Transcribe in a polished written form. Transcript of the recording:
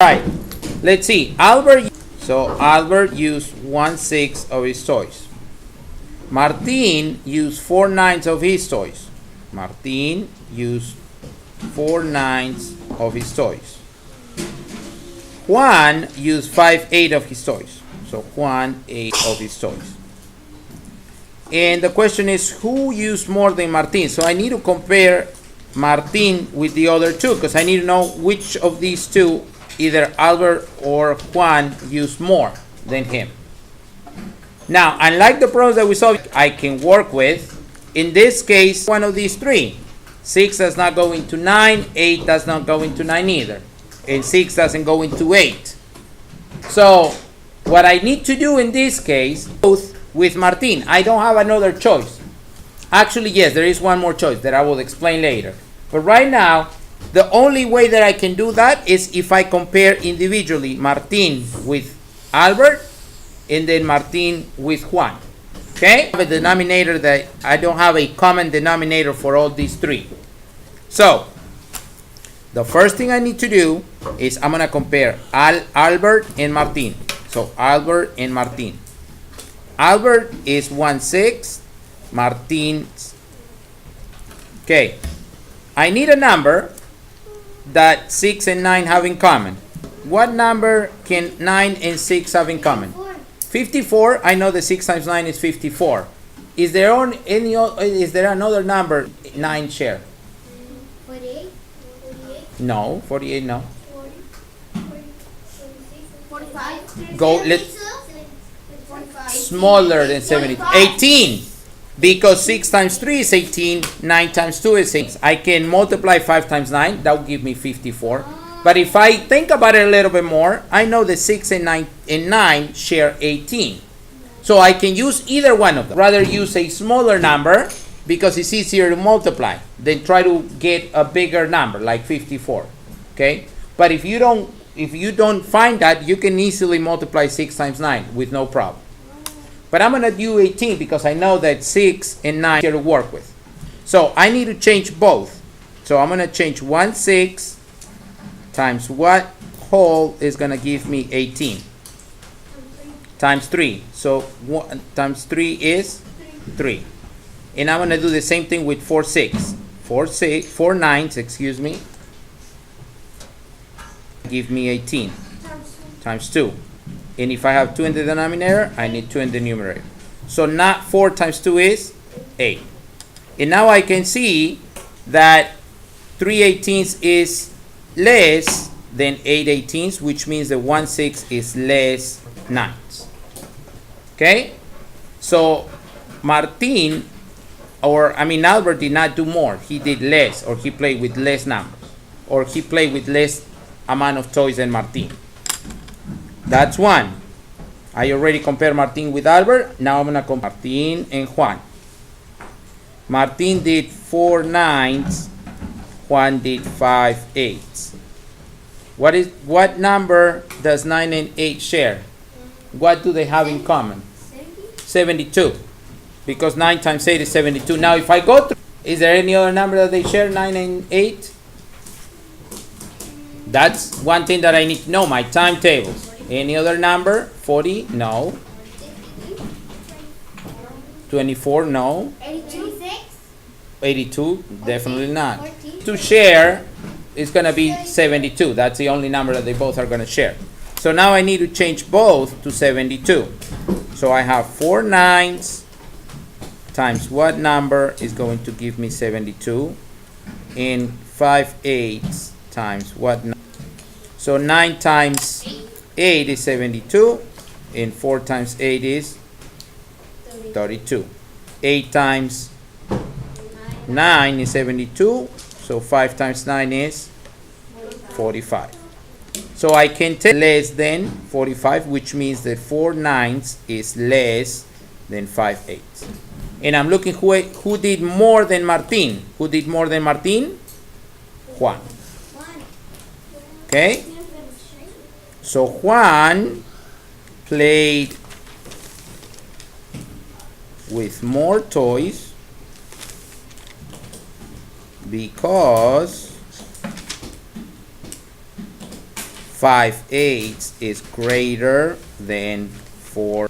Right, let's see. Albert used 1/6 of his toys. Martin used 4/9 of his toys. Martin used 4/9 of his toys. Juan used 5/8 of his toys. So Juan ate of his toys. And the question is, who used more than Martin? So I need to compare Martin with the other two because I need to know which of these two, either Albert or Juan, used more than him. Now, unlike the problems that we saw, I can work with, in this case, one of these three. 6 does not go into 9, 8 does not go into 9 either, and 6 doesn't go into 8. So, what I need to do in this case, both with Martin, I don't have another choice. Actually, yes, there is one more choice that I will explain later. But right now, the only way that I can do that is if I compare individually Martin with Albert and then Martin with Juan. Okay? I have a denominator that I don't have a common denominator for all these three. So, the first thing I need to do is I'm going to compare Albert and Martin. So, Albert and Martin. Albert is 1/6. Martin's. Okay. I need a number that 6 and 9 have in common. What number can 9 and 6 have in common? 54. I know that 6 times 9 is 54. Is there another number 9 share? 48? No, 48 no. 40? 45? Go, let's smaller than 70. 18. Because 6 times 3 is 18, 9 times 2 is 6. I can multiply 5 times 9, that will give me 54. But if I think about it a little bit more, I know that 6 and 9 share 18. So I can use either one of them. Rather use a smaller number because it's easier to multiply than try to get a bigger number like 54. Okay? But if you don't find that, you can easily multiply 6 times 9 with no problem. But I'm going to do 18 because I know that 6 and 9 here to work with. So I need to change both. So I'm going to change 1/6 times what whole is going to give me 18 times 3. So 1 times 3 is 3. And I'm going to do the same thing with 4/6. 4/9, excuse me. Give me 18 times 2. And if I have 2 in the denominator, I need 2 in the numerator. So not 4 times 2 is 8. And now I can see that 3/18 is less than 8/18, which means that 1/6 is less 9. Okay? So Albert did not do more. He did less, or he played with less numbers, or he played with less amount of toys than Martin. That's one. I already compared Martin with Albert. Now I'm going to compare Martin and Juan. Martin did 4/9. Juan did 5/8. What number does 9 and 8 share? What do they have in common? 72. Because 9 times 8 is 72. Now if I go through, is there any other number that they share, 9 and 8? That's one thing that I need to know, my timetables. Any other number? 40? No. 24? No. 82? Definitely not. To share is going to be 72. That's the only number that they both are going to share. So now I need to change both to 72. So I have 4/9 times what number is going to give me 72? And 5/8 times what number? So 9 times 8 is 72, and 4 times 8 is 32. 8 times 9 is 72, so 5 times 9 is 45. So I can take less than 45, which means that 4/9 is less than 5/8. And I'm looking who did more than Martin. Who did more than Martin? Juan. Okay? So Juan played with more toys because 5/8 is greater than 4